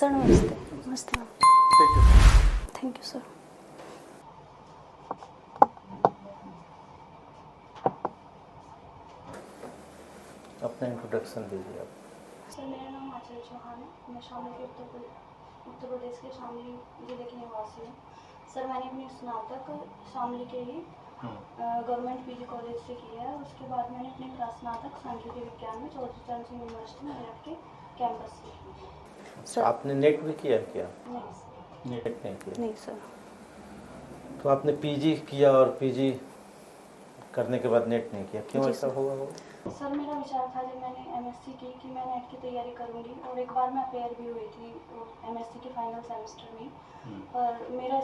Sir नमस्ते। नमस्ते ma'am. Thank you sir. अपना इंट्रोडक्शन दीजिए आप। सर मेरा नाम आंचल चौहान है। मैं शामली के उत्तर प्रदेश के शामली जिले की निवासी हूँ। सर मैंने अपनी स्नातक शामली के ही गवर्नमेंट पीजी कॉलेज से किया है। उसके बाद मैंने अपनी स्नातक सांख्यिकी विज्ञान में चौधरी चरण सिंह यूनिवर्सिटी मेरठ के कैंपस से की। सर आपने नेट भी किया क्या? नहीं सर। नेट नहीं किया? नहीं सर। तो आपने पीजी किया और पीजी करने के बाद नेट नहीं किया, क्यों ऐसा हुआ? सर मेरा विचार था जब मैंने एमएससी की कि मैं नेट की तैयारी करूंगी, और एक बार मैं अपेयर भी हुई थी एमएससी के फाइनल सेमेस्टर में, पर मेरा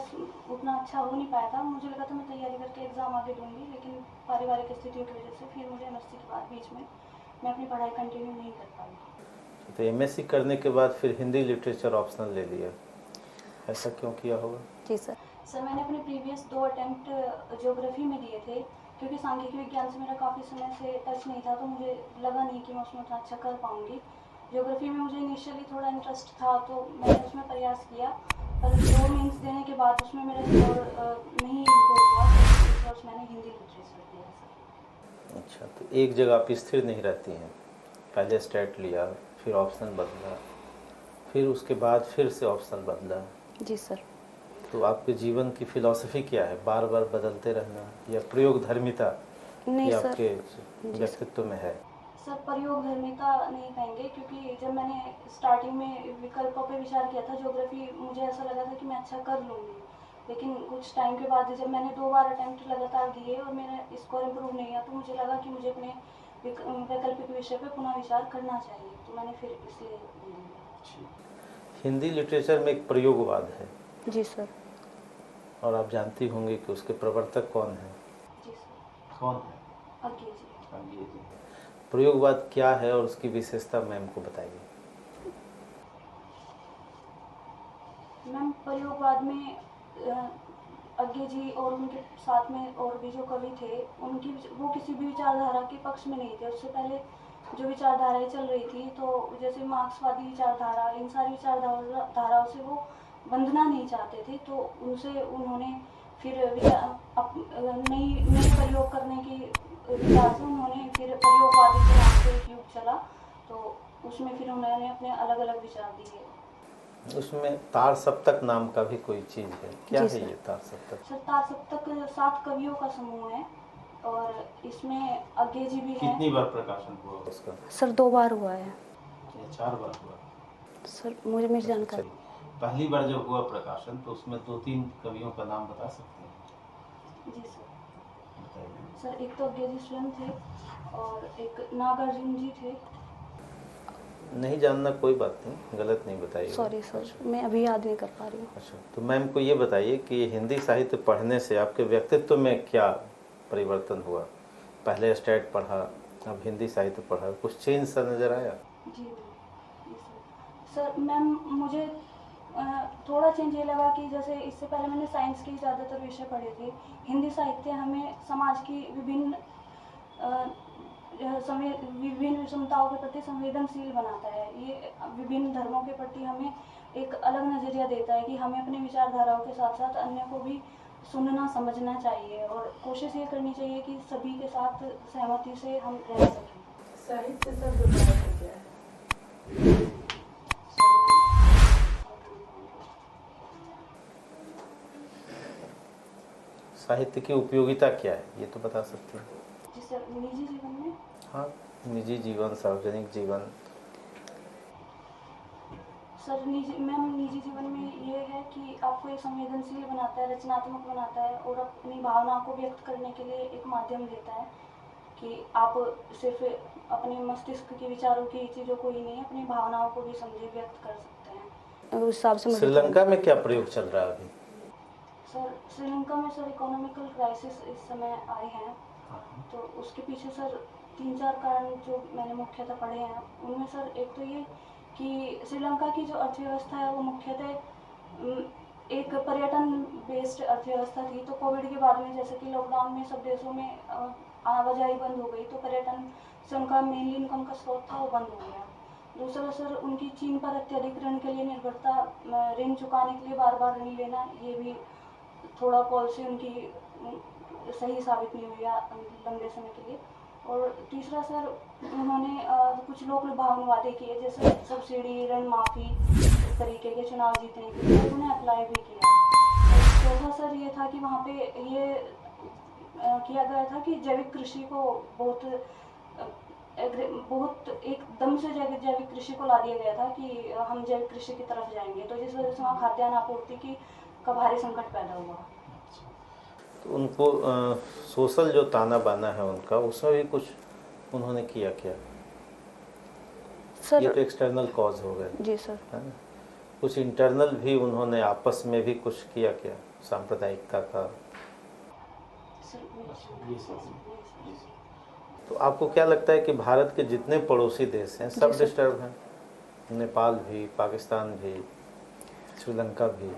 उतना अच्छा हो नहीं पाया था। मुझे लगा था मैं तैयारी करके एग्ज़ाम आगे दूंगी, लेकिन पारिवारिक स्थितियों की वजह से फिर मुझे एमएससी के बाद बीच में मैं अपनी पढ़ाई कंटिन्यू नहीं कर पाई। तो एमएससी करने के बाद फिर हिंदी लिटरेचर ऑप्शनल ले लिया, ऐसा क्यों किया होगा? जी सर। सर मैंने अपने प्रीवियस 2 अटेम्प्ट ज्योग्राफी में दिए थे, क्योंकि सांख्यिकी विज्ञान से मेरा काफ़ी समय से टच नहीं था, तो मुझे लगा नहीं कि मैं उसमें उतना अच्छा कर पाऊँगी। ज्योग्राफी में मुझे इनिशियली थोड़ा इंटरेस्ट था, तो मैंने उसमें प्रयास किया, पर 2 मेंस देने के बाद उसमें मेरा स्कोर नहीं इम्प्रूव हुआ, तो इस वर्ष मैंने हिंदी लिटरेचर दिया सर। अच्छा, तो एक जगह आप स्थिर नहीं रहती हैं, पहले स्टेट लिया, फिर ऑप्शनल बदला, फिर उसके बाद फिर से ऑप्शनल बदला। जी सर। तो आपके जीवन की फिलॉसफी क्या है? बार बार बदलते रहना या प्रयोग धर्मिता नहीं ये सर। आपके व्यक्तित्व में है? सर प्रयोग धर्मिता नहीं कहेंगे, क्योंकि जब मैंने स्टार्टिंग में विकल्पों पे विचार किया था ज्योग्राफी, मुझे ऐसा लगा था कि मैं अच्छा कर लूँगी, लेकिन कुछ टाइम के बाद जब मैंने 2 बार अटेम्प्ट लगातार दिए और मेरा स्कोर इम्प्रूव नहीं हुआ, तो मुझे लगा कि मुझे अपने वैकल्पिक विषय पे पुनः विचार करना चाहिए, तो मैंने फिर इसलिए लिया। हिंदी लिटरेचर में एक प्रयोगवाद है। जी सर। और आप जानती होंगे कि उसके प्रवर्तक कौन है? जी सर। कौन है? आगे जी। प्रयोगवाद क्या है और उसकी विशेषता मैम को बताइए। मैम प्रयोगवाद में अज्ञे जी और उनके साथ में और भी जो कवि थे, उनकी वो किसी भी विचारधारा के पक्ष में नहीं थे। उससे पहले जो विचारधाराएं चल रही थी, तो जैसे मार्क्सवादी विचारधारा, इन सारी विचारधाराओं से वो बंधना नहीं चाहते थे, तो उनसे उन्होंने फिर नई प्रयोग करने की विचार से उन्होंने फिर प्रयोगवादी के नाम से एक युग चला, तो उसमें फिर उन्होंने अपने अलग अलग विचार दिए। उसमें तार सप्तक नाम का भी कोई चीज़ है, क्या है ये तार सप्तक? सर तार सप्तक 7 कवियों का समूह है, और इसमें अज्ञे जी भी हैं। कितनी बार प्रकाशन हुआ उसका? सर 2 बार हुआ है। या 4 बार हुआ? सर मुझे मेरी जानकारी। पहली बार जब हुआ प्रकाशन तो उसमें 2-3 कवियों का नाम बता सकते हैं? जी सर। बताइए। सर एक तो अज्ञे जी स्वयं थे, और एक नागार्जुन जी थे। नहीं जानना कोई बात नहीं, गलत नहीं बताइए। सॉरी सर, मैं अभी याद नहीं कर पा रही हूँ। अच्छा, तो मैम को ये बताइए कि हिंदी साहित्य पढ़ने से आपके व्यक्तित्व में क्या परिवर्तन हुआ? पहले स्टेट पढ़ा, अब हिंदी साहित्य पढ़ा, कुछ चेंज सा नज़र आया? जी सर। मैम मुझे थोड़ा चेंज ये लगा कि जैसे इससे पहले मैंने साइंस के ज़्यादातर विषय पढ़े थे, हिंदी साहित्य हमें समाज की विभिन्न विभिन्न विषमताओं के प्रति संवेदनशील बनाता है। ये विभिन्न धर्मों के प्रति हमें एक अलग नज़रिया देता है कि हमें अपनी विचारधाराओं के साथ साथ अन्य को भी सुनना समझना चाहिए, और कोशिश ये करनी चाहिए कि सभी के साथ सहमति से हम रह सकें। साहित्य शब्द क्या है? साहित्य की उपयोगिता क्या है, ये तो बता सकते हैं? जी सर, निजी जीवन में। हाँ, निजी जीवन, सार्वजनिक जीवन। सर निजी जीवन में ये है कि आपको एक संवेदनशील बनाता है, रचनात्मक बनाता है, और अपनी भावनाओं को व्यक्त करने के लिए एक माध्यम देता है कि आप सिर्फ अपने मस्तिष्क के विचारों की चीज़ों को ही नहीं, अपनी भावनाओं को भी समझे व्यक्त कर सकते हैं। उस हिसाब से श्रीलंका में क्या प्रयोग चल रहा है अभी? सर श्रीलंका में सर इकोनॉमिकल क्राइसिस इस समय आए हैं, तो उसके पीछे सर 3-4 कारण जो मैंने मुख्यतः पढ़े हैं, उनमें सर एक तो ये कि श्रीलंका की जो अर्थव्यवस्था है वो मुख्यतः एक पर्यटन बेस्ड अर्थव्यवस्था थी। तो कोविड के बाद में जैसे कि लॉकडाउन में सब देशों में आवाजाही बंद हो गई, तो पर्यटन से उनका मेनली इनकम का स्रोत था वो बंद हो गया। दूसरा सर उनकी चीन पर अत्यधिक ऋण के लिए निर्भरता, ऋण चुकाने के लिए बार बार ऋण लेना, ये भी थोड़ा पॉलिसी उनकी सही साबित नहीं हुई लंबे समय के लिए। और तीसरा सर उन्होंने कुछ लोक लुभावने वादे किए, जैसे सब्सिडी, ऋण माफ़ी, इस तरीके के चुनाव जीतने के लिए उन्हें अप्लाई भी किया। चौथा सर ये था कि वहाँ पे ये किया गया था कि जैविक कृषि को बहुत एकदम से जैविक कृषि को ला दिया गया था कि हम जैविक कृषि की तरफ जाएंगे, तो जिस वजह से वहाँ खाद्यान्न आपूर्ति का भारी संकट पैदा हुआ। तो उनको सोशल जो ताना बाना है उनका, उसमें भी कुछ उन्होंने किया क्या? सर ये तो एक्सटर्नल कॉज हो गए, जी सर। है ना? कुछ इंटरनल भी उन्होंने आपस में भी कुछ किया क्या, सांप्रदायिकता का? तो आपको क्या लगता है कि भारत के जितने पड़ोसी देश हैं सब डिस्टर्ब हैं? नेपाल भी, पाकिस्तान भी, श्रीलंका भी।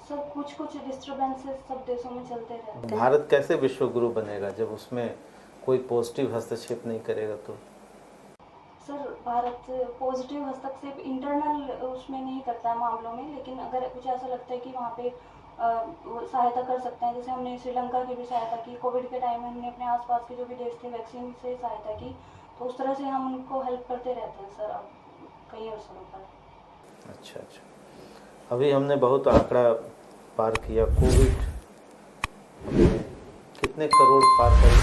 सर कुछ डिस्टर्बेंसेस सब देशों में चलते रहते हैं। भारत कैसे विश्व गुरु बनेगा जब उसमें कोई पॉजिटिव हस्तक्षेप नहीं करेगा? तो सर भारत पॉजिटिव हस्तक्षेप इंटरनल उसमें नहीं करता है मामलों में, लेकिन अगर कुछ ऐसा लगता है कि वहाँ पे सहायता कर सकते हैं, जैसे हमने श्रीलंका की भी सहायता की, कोविड के टाइम में हमने अपने आसपास के जो भी देश थे वैक्सीन से सहायता की, तो उस तरह से हम उनको हेल्प करते रहते हैं सर अब कई अवसरों पर। अच्छा अच्छा, अभी हमने बहुत आंकड़ा पार किया। कोविड कितने करोड़ पार करे?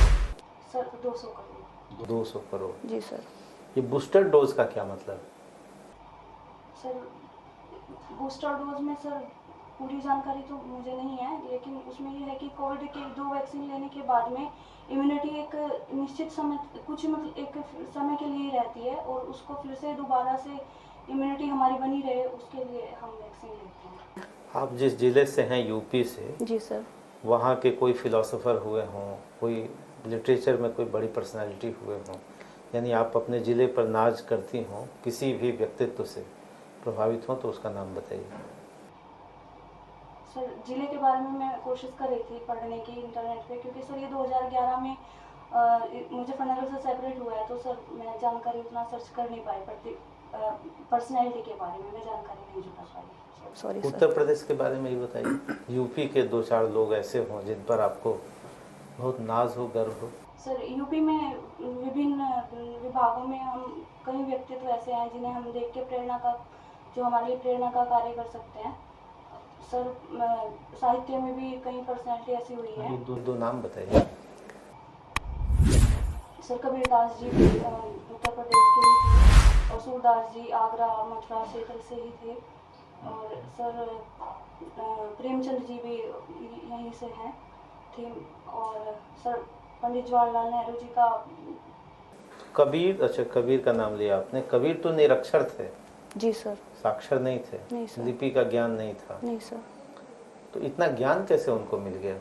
सर 200 करोड़। 200 करोड़ जी सर। ये बूस्टर डोज का क्या मतलब? सर बूस्टर डोज में सर पूरी जानकारी तो मुझे नहीं है, लेकिन उसमें ये है कि कोविड के 2 वैक्सीन लेने के बाद में इम्यूनिटी एक निश्चित समय एक समय के लिए रहती है, और उसको फिर से दोबारा से इम्यूनिटी हमारी बनी रहे उसके लिए हम वैक्सीन लेते हैं। आप जिस जिले से हैं, यूपी से, जी सर। वहाँ के कोई फिलोसोफर हुए हों, कोई लिटरेचर में कोई बड़ी पर्सनालिटी हुए हों, यानी आप अपने ज़िले पर नाज करती हों, किसी भी व्यक्तित्व से प्रभावित हों, तो उसका नाम बताइए। सर जिले के बारे में मैं कोशिश कर रही थी पढ़ने की इंटरनेट पे, क्योंकि सर ये 2011 में मुजफ्फरनगर से सेपरेट हुआ है, तो सर मैं जानकारी उतना सर्च कर नहीं पाई, पर्सनैलिटी के बारे में मैं जानकारी नहीं जुटा पाई। सॉरी उत्तर सर। प्रदेश के बारे में ही बताइए। यूपी के 2-4 लोग ऐसे हों जिन पर आपको बहुत नाज हो, गर्व हो। सर यूपी में विभिन्न विभागों में हम कई व्यक्तित्व ऐसे हैं जिन्हें हम देख के जो हमारे लिए प्रेरणा का कार्य कर सकते हैं। सर साहित्य में भी कई पर्सनैलिटी ऐसी हुई है। दो नाम बताइए। सर कबीरदास जी भी उत्तर प्रदेश के ही थे, और सूरदास जी आगरा मथुरा क्षेत्र से ही थे, और सर प्रेमचंद जी भी यहीं से हैं थे, और सर पंडित जवाहरलाल नेहरू जी का कबीर, अच्छा कबीर का नाम लिया आपने। कबीर तो निरक्षर थे। जी सर। साक्षर नहीं थे। नहीं सर। लिपि का ज्ञान नहीं था। नहीं सर। तो इतना ज्ञान कैसे उनको मिल गया?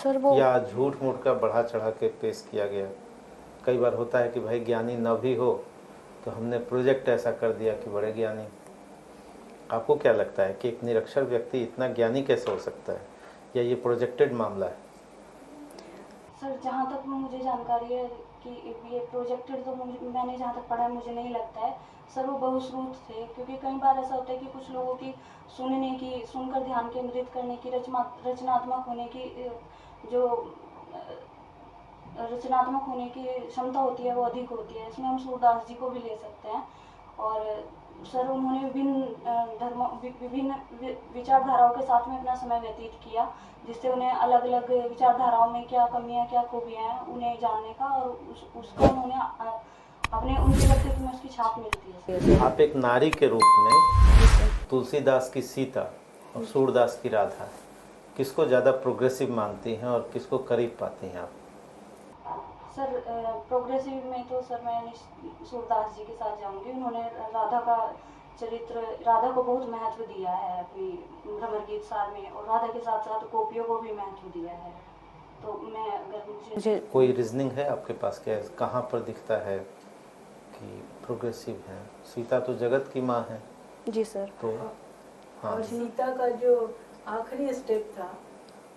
सर वो या झूठ मूठ का बढ़ा चढ़ा के पेश किया गया? कई बार होता है कि भाई ज्ञानी न भी हो तो हमने प्रोजेक्ट ऐसा कर दिया कि बड़े ज्ञानी। आपको क्या लगता है कि एक निरक्षर व्यक्ति इतना ज्ञानी कैसे हो सकता है, या ये प्रोजेक्टेड मामला है? सर जहाँ तक मुझे जानकारी है कि ये प्रोजेक्टेड, तो मैंने जहाँ तक पढ़ा है मुझे नहीं लगता है। सर वो बहुश्रुत थे, क्योंकि कई बार ऐसा होता है कि कुछ लोगों की सुनकर ध्यान केंद्रित करने की, रचनात्मक होने की जो रचनात्मक होने की क्षमता होती है वो अधिक होती है। इसमें हम सूरदास जी को भी ले सकते हैं। और सर उन्होंने विभिन्न विचारधाराओं के साथ में अपना समय व्यतीत किया, जिससे उन्हें अलग अलग विचारधाराओं में क्या कमियां क्या खूबियां हैं उन्हें जानने का, और उसका उन्होंने उनके व्यक्तित्व में उसकी छाप मिलती है। आप एक नारी के रूप में तुलसीदास की सीता और सूरदास की राधा, किसको ज़्यादा प्रोग्रेसिव मानती हैं और किसको करीब पाती हैं आप? सर प्रोग्रेसिव में तो सर मैं सूरदास जी के साथ जाऊंगी। उन्होंने राधा को बहुत महत्व दिया है अपनी भ्रमर गीत सार में, और राधा के साथ साथ गोपियों को भी महत्व दिया है। तो मैं अगर मुझे कोई रीजनिंग है आपके पास, क्या कहाँ पर दिखता है कि प्रोग्रेसिव है? सीता तो जगत की माँ है। जी सर। तो हाँ, और सीता का जो आखिरी स्टेप था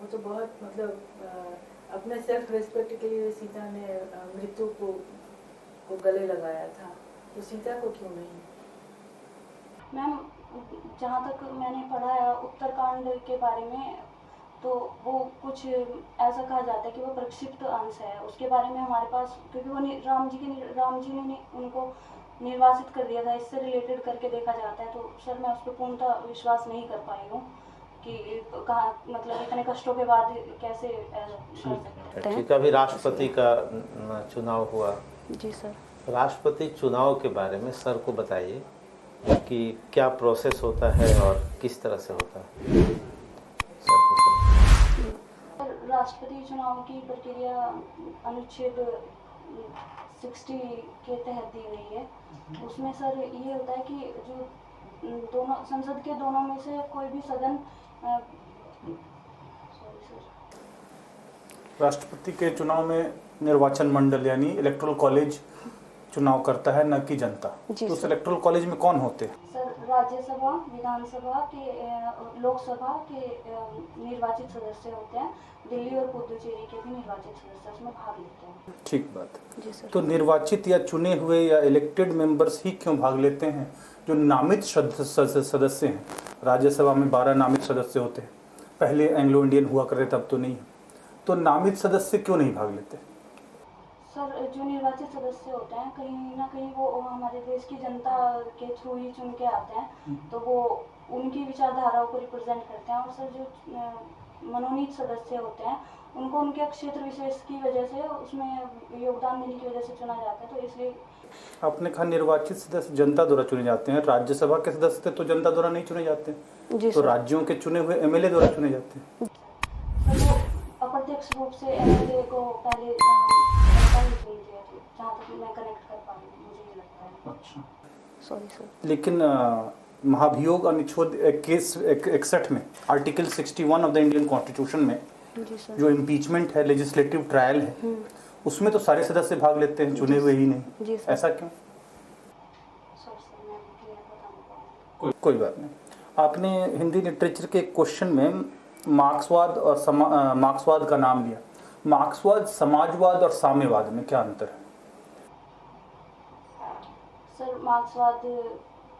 वो तो बहुत मतलब अपने सेल्फ रिस्पेक्ट के लिए सीता ने मृत्यु को गले लगाया था। तो सीता को क्यों नहीं? मैम, जहाँ तक मैंने पढ़ा है उत्तरकांड के बारे में, तो वो कुछ ऐसा कहा जाता है कि वो प्रक्षिप्त अंश है। उसके बारे में हमारे पास, क्योंकि वो राम जी ने उनको निर्वासित कर दिया था, इससे रिलेटेड करके देखा जाता है। तो सर मैं उस पर पूर्णतः विश्वास नहीं कर पाई हूँ कि कहाँ, मतलब इतने कष्टों के बाद कैसे कर सकते हैं। ठीक है, अभी राष्ट्रपति का चुनाव हुआ। जी सर। राष्ट्रपति चुनाव के बारे में सर को बताइए कि क्या प्रोसेस होता है और किस तरह से होता है। सर को समझाइए। राष्ट्रपति चुनाव की प्रक्रिया अनुच्छेद 60 के तहत दी गई है। उसमें सर ये होता है कि जो दोनों संसद के दोनों में से कोई भी सदन राष्ट्रपति के चुनाव में निर्वाचन मंडल यानी इलेक्टोरल कॉलेज चुनाव करता है, न कि जनता। तो उस इलेक्टोरल कॉलेज में कौन होते हैं? सर राज्यसभा, विधानसभा के, लोकसभा के निर्वाचित सदस्य होते हैं। दिल्ली और पुदुचेरी के भी निर्वाचित सदस्य उसमें भाग लेते हैं। ठीक बात। जी सर। तो निर्वाचित या चुने हुए या इलेक्टेड मेंबर्स ही क्यों भाग लेते हैं? जो नामित सदस्य हैं, राज्यसभा में 12 नामित सदस्य होते हैं, पहले एंग्लो इंडियन हुआ करे तब तो नहीं। तो नामित सदस्य क्यों नहीं भाग लेते? सर जो निर्वाचित सदस्य होते हैं, कहीं ना कहीं वो हमारे देश की जनता के थ्रू ही चुन के आते हैं, तो वो उनकी विचारधाराओं को रिप्रेजेंट करते हैं। और सर जो मनोनीत सदस्य होते हैं, उनको उनके क्षेत्र विशेष की वजह से उसमें योगदान देने की वजह से चुना जाता है। तो इसलिए आपने कहा निर्वाचित सदस्य जनता द्वारा चुने जाते हैं, राज्यसभा के सदस्य तो जनता द्वारा नहीं चुने जाते, जी तो सर। राज्यों के चुने हुए एमएलए द्वारा चुने जाते हैं। सर वो अप्रत्यक्ष रूप से एमएलए को पहले जनता ही चुनती है, जहाँ तक मैं कनेक्ट कर पा रही हूँ, मुझे ये लगता है। अच्छा। Sorry sir. लेकिन महाभियोग अनुच्छेद 61 में article 61 of the Indian constitution में जी सर। जो इम्पीचमेंट है, लेजिस्लेटिव ट्रायल है, उसमें तो सारे सदस्य भाग लेते हैं, चुने हुए ही नहीं। जी सर। ऐसा क्यों? सर मैं क्लियर बता नहीं पाऊँगी। कोई बात नहीं। आपने हिंदी लिटरेचर के क्वेश्चन में मार्क्सवाद और मार्क्सवाद का नाम लिया। मार्क्सवाद समाजवाद और साम्यवाद में क्या अंतर है? सर मार्क्सवाद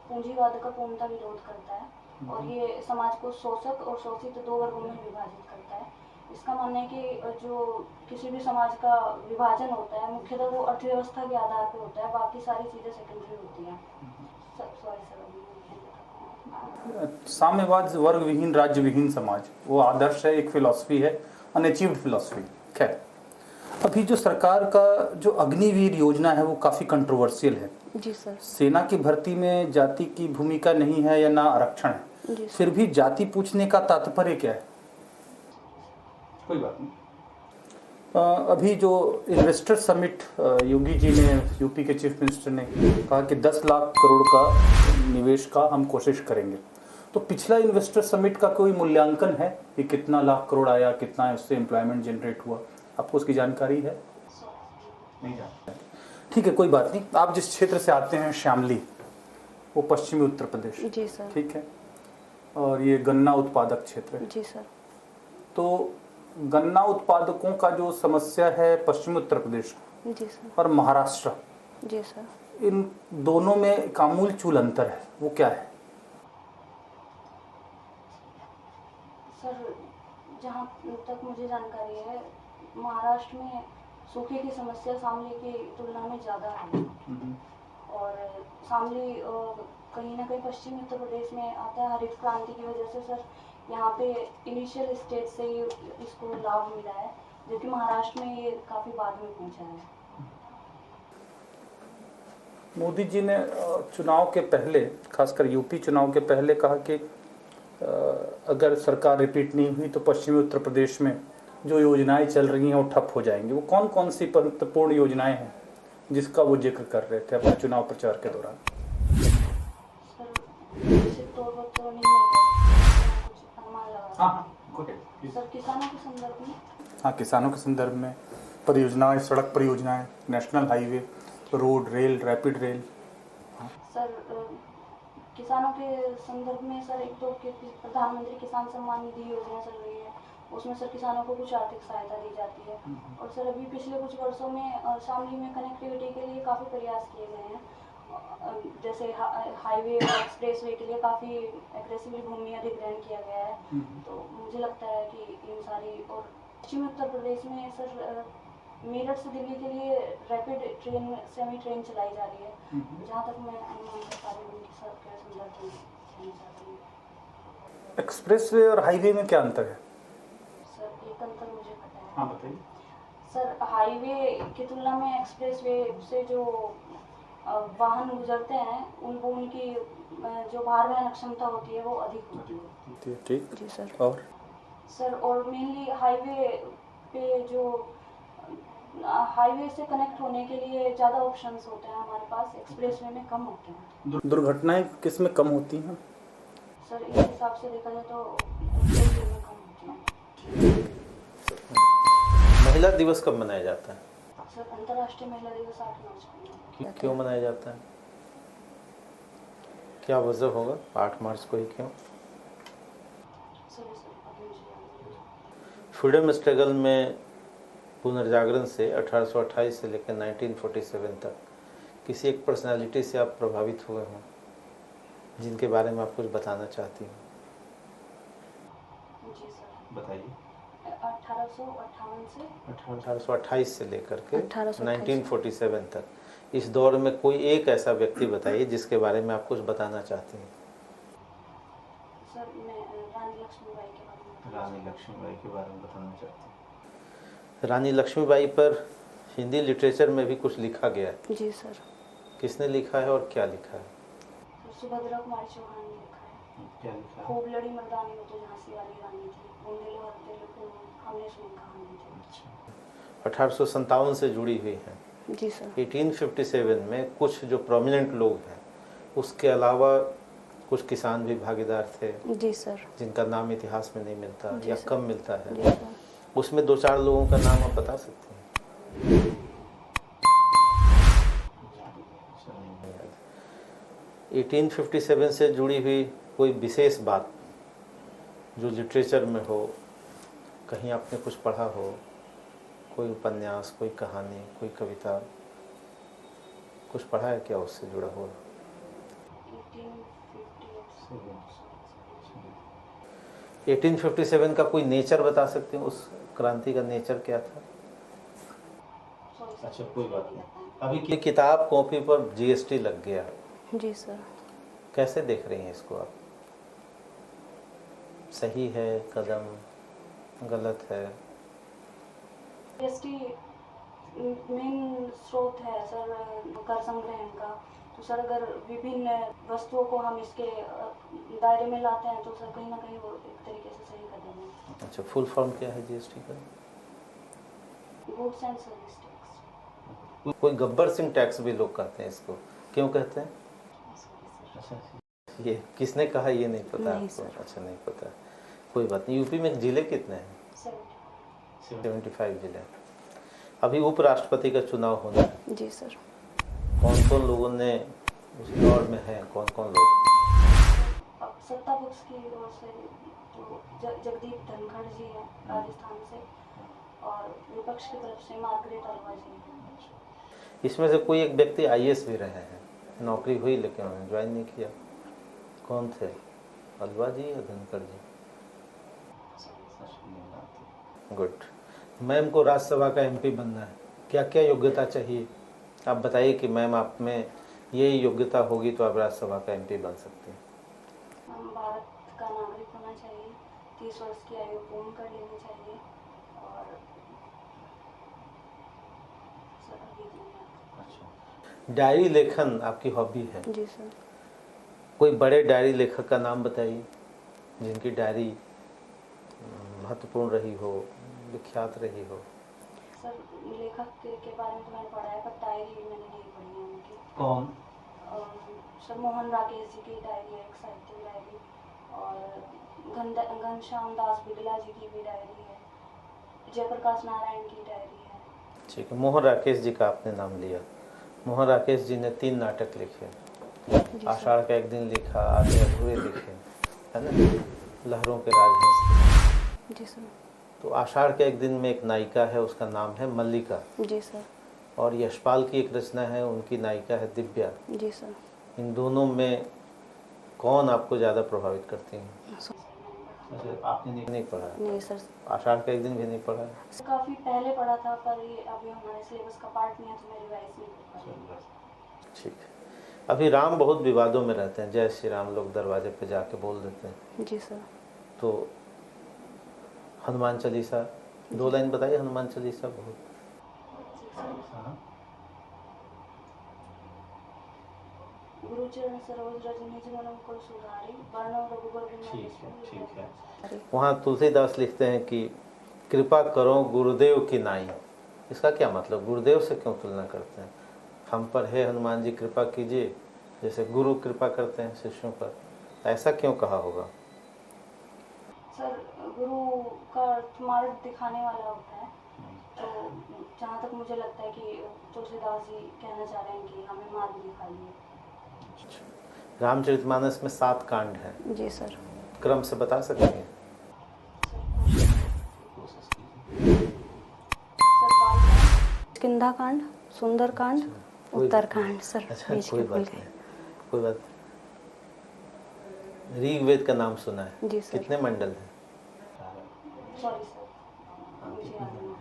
पूंजीवाद का पूर्णतः विरोध करता है और ये समाज को शोषक और शोषित दो वर्गों में विभाजित करता है। इसका मानना है कि जो किसी भी समाज का विभाजन होता है, मुख्यतः वो अर्थव्यवस्था के आधार पर होता है, बाकी सारी चीज़ें सेकेंडरी होती हैं। सॉरी सर, साम्यवाद वर्ग विहीन राज्य विहीन समाज, वो आदर्श है, एक फिलॉसफी है, अनअचीव्ड फिलॉसफी। खैर, अभी जो सरकार का जो अग्निवीर योजना है वो काफ़ी कंट्रोवर्शियल है। जी सर। सेना की भर्ती में जाति की भूमिका नहीं है या ना आरक्षण है, जी फिर भी जाति पूछने का तात्पर्य क्या है? कोई बात नहीं। अभी जो इन्वेस्टर समिट योगी जी ने, यूपी के चीफ मिनिस्टर ने कहा कि 10 लाख करोड़ का निवेश का हम कोशिश करेंगे, तो पिछला इन्वेस्टर समिट का कोई मूल्यांकन है कि कितना लाख करोड़ आया, कितना उससे एम्प्लॉयमेंट जनरेट हुआ? आपको उसकी जानकारी है? नहीं जानते। ठीक है, कोई बात नहीं। आप जिस क्षेत्र से आते हैं श्यामली, वो पश्चिमी उत्तर प्रदेश, जी सर। ठीक है, और ये गन्ना उत्पादक क्षेत्र है। जी सर। तो गन्ना उत्पादकों का जो समस्या है पश्चिमी उत्तर प्रदेश जी सर। और महाराष्ट्र, जी सर, इन दोनों में एक आमूल-चूल अंतर है, वो क्या है? सर जहाँ तक मुझे जानकारी है, महाराष्ट्र में सूखे की समस्या शामली की तुलना में ज़्यादा है और शामली कहीं ना कहीं पश्चिमी उत्तर प्रदेश में आता है। हरित क्रांति की वजह से सर यहाँ पे इनिशियल स्टेज से ही इसको लाभ मिला है, जबकि महाराष्ट्र में ये काफ़ी बाद में पहुँचा है। मोदी जी ने चुनाव के पहले, खासकर यूपी चुनाव के पहले कहा कि अगर सरकार रिपीट नहीं हुई तो पश्चिमी उत्तर प्रदेश में जो योजनाएं चल रही हैं वो ठप हो जाएंगी। वो कौन कौन सी महत्वपूर्ण योजनाएं हैं जिसका वो जिक्र कर रहे थे अपने चुनाव प्रचार के दौरान? सर निश्चित तौर पर तो नहीं है, कुछ अनुमान लगा सर किसानों के संदर्भ में। हाँ, किसानों के संदर्भ में परियोजनाएं, सड़क परियोजनाएं, national highway, road, rail, rapid rail. Sir किसानों के संदर्भ में सर एक तो प्रधानमंत्री किसान सम्मान निधि योजना चल रही है, उसमें सर किसानों को कुछ आर्थिक सहायता दी जाती है। और सर अभी पिछले कुछ वर्षों में शामली में कनेक्टिविटी के लिए काफ़ी प्रयास किए गए हैं जैसे हाईवे और एक्सप्रेसवे के लिए काफ़ी एग्रेसिवली भूमि अधिग्रहण किया गया है। तो मुझे लगता है कि इन सारी, और पश्चिमी उत्तर प्रदेश में सर मेरठ से दिल्ली के लिए रैपिड ट्रेन, सेमी ट्रेन चलाई जा रही है। जहाँ तक मैं अनुमान कर पा रही हूँ उनकी सबके संदर्भ में कहना चाहती हूँ। एक्सप्रेसवे और हाईवे में क्या अंतर है? सर एक अंतर मुझे पता है। हाँ बताइए। सर हाईवे की तुलना में एक्सप्रेसवे से जो वाहन गुजरते हैं उनको उनकी जो भार वहन क्षमता होती है वो अधिक होती है। ठीक जी सर। और सर और मेनली हाईवे पे जो हाईवे से कनेक्ट होने के लिए ज़्यादा ऑप्शंस होते हैं हमारे पास, एक्सप्रेसवे में कम होते हैं। दुर्घटनाएं किस में कम होती हैं? सर इस हिसाब से देखा जाए तो एक्सप्रेसवे में कम होती हैं। महिला दिवस कब मनाया जाता है? सर अंतर्राष्ट्रीय महिला दिवस 8 मार्च को। क्यों मनाया जाता है? क्या वजह होगा 8 मार्च को ही क्यों? सर अभी मुझे याद नहीं। फ्रीडम स्ट्रगल में पुनर्जागरण से 1828 से लेकर 1947 तक किसी एक पर्सनालिटी से आप प्रभावित हुए हों जिनके बारे में आप कुछ बताना चाहती हैं? जी सर बताइए। 1858 से लेकर के 1828 1947 तक इस दौर में कोई एक ऐसा व्यक्ति बताइए जिसके बारे में आप कुछ बताना चाहते हैं। सर मैं रानी लक्ष्मीबाई के बारे में रानी लक्ष्मीबाई के बारे में बताना चाहते हैं। रानी लक्ष्मीबाई पर हिंदी लिटरेचर में भी कुछ लिखा गया है। जी सर। किसने लिखा है और क्या लिखा है? सुभद्रा कुमारी चौहान ने लिखा है। क्या लिखा है? खूब लड़ी मर्दानी वो तो झांसी वाली रानी थी, बुंदेलो हरते लुको हमने सुनी कहानी थी। 1857 से जुड़ी हुई है। जी सर। 1857 में कुछ जो प्रोमिनेंट लोग हैं उसके अलावा कुछ किसान भी भागीदार थे जी सर। जिनका नाम इतिहास में नहीं मिलता जी या सर। कम मिलता जी है। सर। उसमें 2-4 लोगों का नाम आप बता सकते हैं? 1857 से जुड़ी हुई कोई विशेष बात जो लिटरेचर में हो, कहीं आपने कुछ पढ़ा हो, कोई उपन्यास, कोई कहानी, कोई कविता, कुछ पढ़ा है क्या उससे जुड़ा हुआ? 1857 का कोई नेचर बता सकते हैं? उस क्रांति का नेचर क्या था? अच्छा कोई बात नहीं। अभी की किताब कॉपी पर जीएसटी लग गया, जी सर। कैसे देख रही हैं इसको आप? सही है कदम, गलत है? जीएसटी मेन स्रोत है सर कर संग्रहण का। तो सर अगर विभिन्न वस्तुओं को हम इसके दायरे में लाते हैं तो सर कहीं ना कहीं वो एक तरीके से सही कदम है। अच्छा फुल फॉर्म क्या है जीएसटी का? Goods and service tax. कोई गब्बर सिंह टैक्स भी लोग कहते हैं इसको, क्यों कहते हैं? ये किसने कहा ये नहीं पता नहीं आपको? सर। अच्छा नहीं पता, कोई बात नहीं। यूपी में जिले कितने हैं? 70। 75 जिले। अभी उपराष्ट्रपति का चुनाव होना है, जी सर। कौन कौन लोगों ने उस दौर में हैं? कौन कौन लोग? अब सत्ता पक्ष की ओर से तो जगदीप धनखड़ जी हैं राजस्थान से, और विपक्ष की तरफ से मार्गरेट अलवा जी हैं। इसमें से कोई एक व्यक्ति आईएएस भी रहे हैं, नौकरी हुई लेकिन उन्होंने ज्वाइन नहीं किया, कौन थे? अलवा जी या धनखड़ जी? गुड। मैम को राज्यसभा का एमपी बनना है, क्या क्या योग्यता चाहिए? आप बताइए कि मैम आप में ये योग्यता होगी तो आप राज्यसभा का एमपी बन सकते हैं। हम भारत का नागरिक होना चाहिए, 30 वर्ष की आयु पूर्ण कर लेनी चाहिए, और सर अभी इतना। डायरी लेखन आपकी हॉबी है? जी सर। कोई बड़े डायरी लेखक का नाम बताइए जिनकी डायरी महत्वपूर्ण रही हो, विख्यात रही हो। सर लेखक के बारे में तो मैंने पढ़ा है, पर डायरी मैंने नहीं पढ़ी है उनकी। कौन? सर मोहन राकेश जी की डायरी है, एक साहित्यिक डायरी, और घनश्याम दास बिगला जी की भी डायरी है, जयप्रकाश नारायण की डायरी है। ठीक है, मोहन राकेश जी का आपने नाम लिया। मोहन राकेश जी ने 3 नाटक लिखे, जी आषाढ़ का एक दिन लिखा, आधे अधूरे लिखे, है ना, लहरों के राजहंस। जी सर। तो आषाढ़ के एक दिन में एक नायिका है, उसका नाम है मल्लिका। जी सर। और यशपाल की एक रचना है, उनकी नायिका है दिव्या। जी सर। इन दोनों में कौन आपको ज़्यादा प्रभावित करती हैं? आपने नहीं पढ़ा? नहीं सर। आषाढ़ का एक दिन भी नहीं पढ़ा है? काफ़ी पहले पढ़ा था, पर ये अभी हमारे सिलेबस का पार्ट नहीं है, तो मैं रिवाइज नहीं कर पाई। ठीक है। अभी राम बहुत विवादों में रहते हैं, जय श्री राम लोग दरवाजे पे जाके बोल देते हैं। जी सर। तो हनुमान चालीसा 2 लाइन बताइए, हनुमान चालीसा बहुत। गुरुचरण सरोज रज निज मन मुकुर सुधारि, वर्णम रघुबर बिमल ठीक है। वहाँ तुलसीदास लिखते हैं कि कृपा करो गुरुदेव की नाई। इसका क्या मतलब? गुरुदेव से क्यों तुलना करते हैं? हम पर है हनुमान जी कृपा कीजिए, जैसे गुरु कृपा करते हैं शिष्यों पर, ऐसा क्यों कहा होगा? सर, गुरु का अर्थ मार्ग दिखाने वाला होता है, तो जहाँ तक मुझे लगता है कि तुलसीदास जी कहना चाह रहे हैं कि हमें मार्ग दिखाइए। रामचरितमानस में 7 कांड हैं। जी सर। क्रम से बता सकते हैं? किंदा कांड, सुंदर कांड, उत्तरकांड सर। अच्छा, बीच कोई के भूल बात गए। नहीं, कोई बात नहीं। ऋग्वेद का नाम सुना है? जी सर। कितने मंडल हैं? सॉरी सर, मुझे याद नहीं।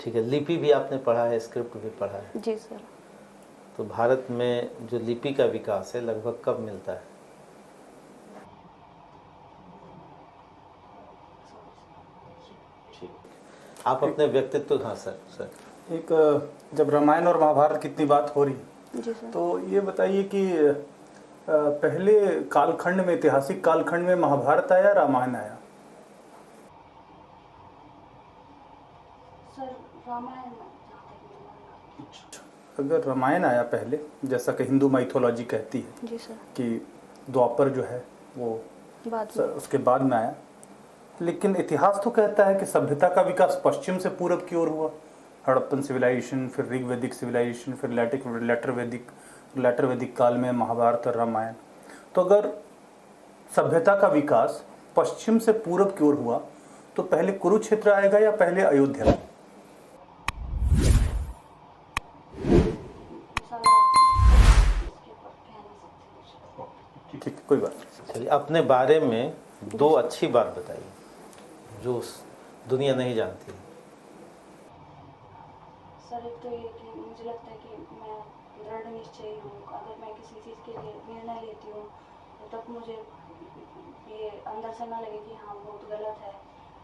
ठीक है। लिपि भी आपने पढ़ा है, स्क्रिप्ट भी पढ़ा है? जी सर। तो भारत में जो लिपि का विकास है लगभग कब मिलता है? ठीक। आप अपने व्यक्तित्व, हाँ सर। एक जब रामायण और महाभारत की इतनी बात हो रही है, जी सर। तो ये बताइए कि पहले कालखंड में, ऐतिहासिक कालखंड में महाभारत आया, रामायण आया? सर, रामायण अगर रामायण आया पहले, जैसा कि हिंदू माइथोलॉजी कहती है जी सर। कि द्वापर जो है वो बाद में। उसके बाद में आया, लेकिन इतिहास तो कहता है कि सभ्यता का विकास पश्चिम से पूरब की ओर हुआ। हड़प्पन सिविलाइजेशन, फिर ऋग्वैदिक सिविलाइजेशन, फिर लेटर वैदिक काल में महाभारत और रामायण। तो अगर सभ्यता का विकास पश्चिम से पूरब की ओर हुआ, तो पहले कुरुक्षेत्र आएगा या पहले अयोध्या? ठीक, कोई बात नहीं। चलिए, अपने बारे में 2 अच्छी बात बताइए जो दुनिया नहीं जानती। सर, एक तो ये कि मुझे लगता है कि मैं दृढ़ निश्चयी हूँ। अगर मैं किसी चीज़ के लिए निर्णय लेती हूँ तो तब मुझे ये अंदर से ना लगे कि हाँ बहुत गलत है,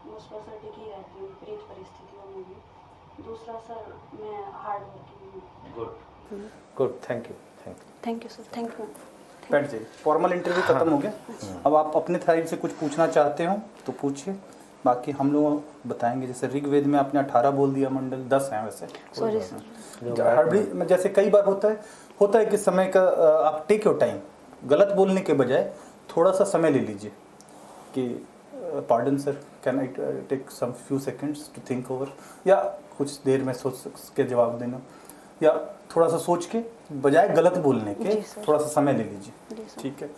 मैं उस पर सर टिकी रहती हूँ विपरीत परिस्थितियों में भी। दूसरा सर, मैं हार्ड वर्किंग हूँ। Good, thank you. Thank you sir. Thank you. बैठ जाइए। फॉर्मल इंटरव्यू खत्म हो गया। अब आप अपने साइड से कुछ पूछना चाहते हो तो पूछिए, बाकी हम लोग बताएंगे। जैसे ऋग्वेद में आपने 18 बोल दिया, मंडल 10 हैं वैसे। Sorry sir. हड़बड़ी जैसे कई बार होता है कि समय का आप टेक योर टाइम, गलत बोलने के बजाय थोड़ा सा समय ले लीजिए कि pardon sir, can I take some few seconds to think over, या कुछ देर में सोच के जवाब देना, या थोड़ा सा सोच के बजाय गलत बोलने के थोड़ा सा समय ले लीजिए। ठीक है।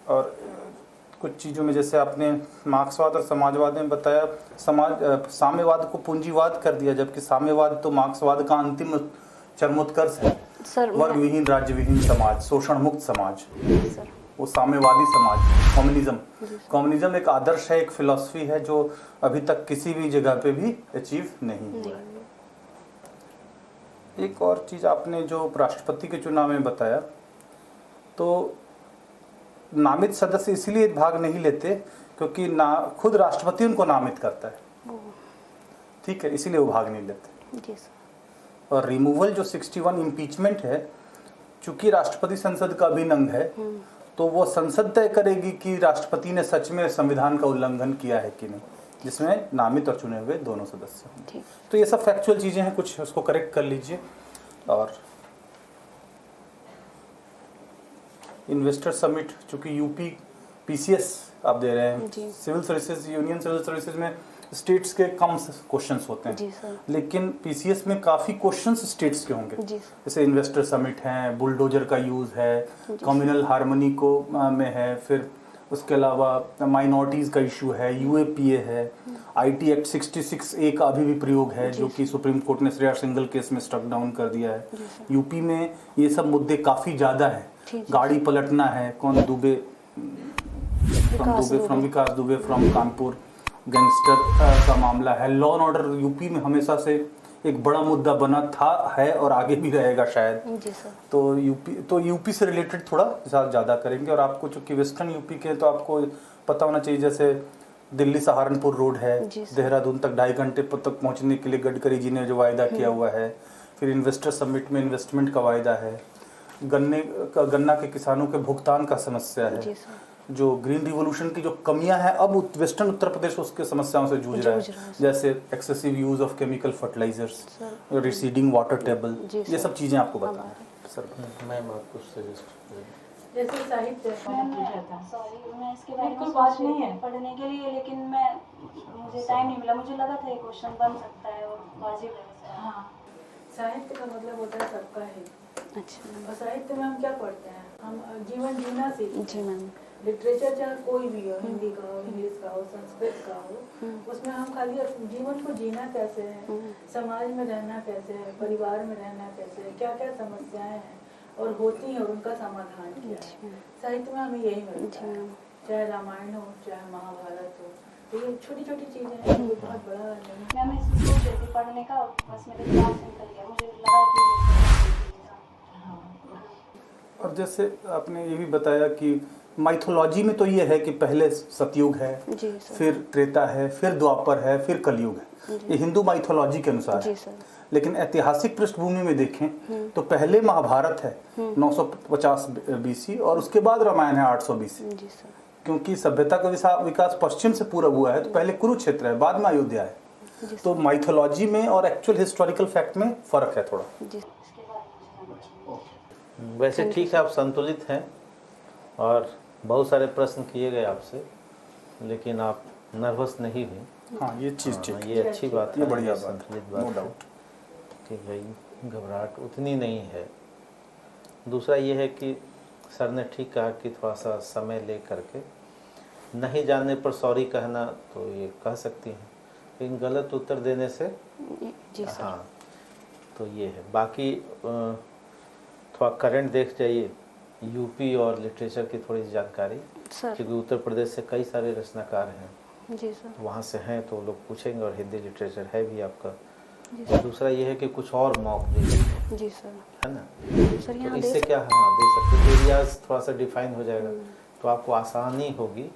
और कुछ चीज़ों में जैसे आपने मार्क्सवाद और समाजवाद में बताया, साम्यवाद को पूंजीवाद कर दिया, जबकि साम्यवाद तो मार्क्सवाद का अंतिम चरमोत्कर्ष है। वर्ग विहीन, राज्य विहीन समाज, शोषण मुक्त समाज, सर। वो साम्यवादी समाज, कम्युनिज्म एक आदर्श है, एक फिलॉसफी है जो अभी तक किसी भी जगह पे भी अचीव नहीं हुआ है। एक और चीज़ आपने जो राष्ट्रपति के चुनाव में बताया, तो नामित सदस्य इसलिए भाग नहीं लेते क्योंकि खुद राष्ट्रपति उनको नामित करता है। ठीक है, इसीलिए वो भाग नहीं लेते। जी सर। और रिमूवल जो 61 इम्पीचमेंट है, चूंकि राष्ट्रपति संसद का अभिन्न अंग है, तो वो संसद तय करेगी कि राष्ट्रपति ने सच में संविधान का उल्लंघन किया है कि नहीं, जिसमें नामित और चुने हुए दोनों सदस्य हैं। तो ये सब फैक्चुअल चीज़ें हैं, कुछ उसको करेक्ट कर लीजिए। और इन्वेस्टर समिट, चूंकि यूपी पीसीएस आप दे रहे हैं, civil services, union civil services में स्टेट्स के कम क्वेश्चंस होते हैं, लेकिन पीसीएस में काफ़ी क्वेश्चंस स्टेट्स के होंगे। जैसे इन्वेस्टर समिट हैं, बुलडोजर का यूज़ है, कम्युनल हार्मनी को में है, फिर उसके अलावा माइनॉरिटीज़ का इशू है, यूएपीए है, आईटी एक्ट 66A का अभी भी प्रयोग है जो कि सुप्रीम कोर्ट ने श्रेया सिंगल केस में स्ट्रक डाउन कर दिया है। यूपी में ये सब मुद्दे काफ़ी ज़्यादा हैं। गाड़ी पलटना है, कौन Dubey from Vikas Dubey from Kanpur, gangster का मामला है। लॉ एंड ऑर्डर यूपी में हमेशा से एक बड़ा मुद्दा बना था, है और आगे भी रहेगा शायद। जी सर। तो यूपी से रिलेटेड थोड़ा ज़्यादा करेंगे। और आपको चूँकि वेस्टर्न यूपी के तो आपको पता होना चाहिए, जैसे दिल्ली सहारनपुर रोड है, देहरादून तक 2.5 घंटे तक पहुंचने के लिए गडकरी जी ने जो वायदा किया हुआ है। फिर इन्वेस्टर समिट में इन्वेस्टमेंट का वायदा है। गन्ना के किसानों के भुगतान का समस्या है। जो ग्रीन रिवोल्यूशन की जो कमियां हैं, अब वेस्टर्न उत्तर प्रदेश उसके समस्याओं से जूझ रहा है, जैसे excessive use of chemical fertilizers, receding water table, ये सब चीज़ें आपको बता सर। मैम आप कुछ सजेस्ट जैसे साहित्य सॉरी, मैं इसके बारे में कोई बात नहीं है पढ़ने के लिए, लेकिन मुझे टाइम नहीं मिला। मुझे लगा था ये क्वेश्चन बन सकता है और वाजिब है। हाँ, साहित्य का मतलब होता है सबका ही। अच्छा। और साहित्य में हम क्या पढ़ते हैं? हम जीवन जीना सीखते जी हैं। मैम। लिटरेचर चाहे कोई भी हो, हिंदी का हो, इंग्लिश का हो, संस्कृत का हो, उसमें हम खाली जीवन को जीना कैसे है, समाज में रहना कैसे है, परिवार में रहना कैसे है, क्या क्या समस्याएं हैं और होती हैं और उनका समाधान क्या है। साहित्य में हमें यही मिलता है, चाहे रामायण हो चाहे महाभारत हो। तो ये छोटी छोटी चीजें हैं, कोई बहुत बड़ा नहीं। मैं सोच रही थी पढ़ने का, बस मेरे दिमाग से निकल गया। मुझे लगा कि और जैसे आपने ये भी बताया कि माइथोलॉजी में तो ये है कि पहले सतयुग है, फिर त्रेता है, फिर द्वापर है, फिर कलयुग है। ये हिंदू माइथोलॉजी के अनुसार है। लेकिन ऐतिहासिक पृष्ठभूमि में देखें तो पहले महाभारत है 950 BC और उसके बाद रामायण है 800 BC। क्योंकि सभ्यता का विकास पश्चिम से पूरब हुआ है, तो पहले कुरुक्षेत्र है, बाद में अयोध्या है। तो माइथोलॉजी में और एक्चुअल हिस्टोरिकल फैक्ट में फर्क है थोड़ा। वैसे ठीक है, आप संतुलित हैं और बहुत सारे प्रश्न किए गए आपसे, लेकिन आप नर्वस नहीं हुए। हाँ, ये चीज़ ठीक, ये अच्छी बात है, बढ़िया संतुलित नो बात है डाउट कि भाई घबराहट उतनी नहीं है। दूसरा ये है कि सर ने ठीक कहा कि थोड़ा सा समय ले करके, नहीं जानने पर सॉरी कहना तो ये कह सकती हैं, लेकिन गलत उत्तर देने से जी सर। हाँ, तो ये है। बाकी थोड़ा करंट देख जाइए, यूपी और लिटरेचर की थोड़ी जानकारी, क्योंकि उत्तर प्रदेश से कई सारे रचनाकार हैं। जी सर। वहाँ से हैं तो लोग पूछेंगे, और हिंदी लिटरेचर है भी आपका। और दूसरा ये है कि कुछ और मॉक दीजिए, जी सर, है ना। सर तो यहाँ इससे क्या, हाँ दे सकते, एरियाज थोड़ा सा डिफाइन हो जाएगा, तो आपको आसानी होगी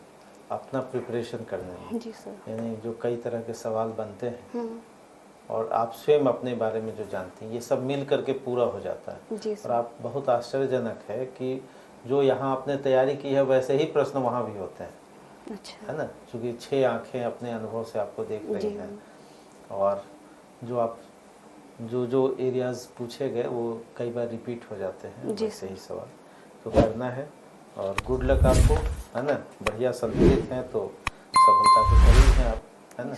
अपना प्रिपरेशन करने में। जी सर। यानी जो कई तरह के सवाल बनते हैं और आप स्वयं अपने बारे में जो जानती हैं, ये सब मिल करके पूरा हो जाता है। जी और सर। आप बहुत आश्चर्यजनक है कि जो यहाँ आपने तैयारी की है वैसे ही प्रश्न वहाँ भी होते हैं। अच्छा। है ना, क्योंकि 6 आंखें अपने अनुभव से आपको देख रही हैं, और जो आप जो एरियाज पूछे गए वो कई बार रिपीट हो जाते हैं वैसे ही सवाल, तो करना है। और गुड लक आपको, है ना। बढ़िया संतुलित हैं तो सफलता के करीब हैं आप, है ना।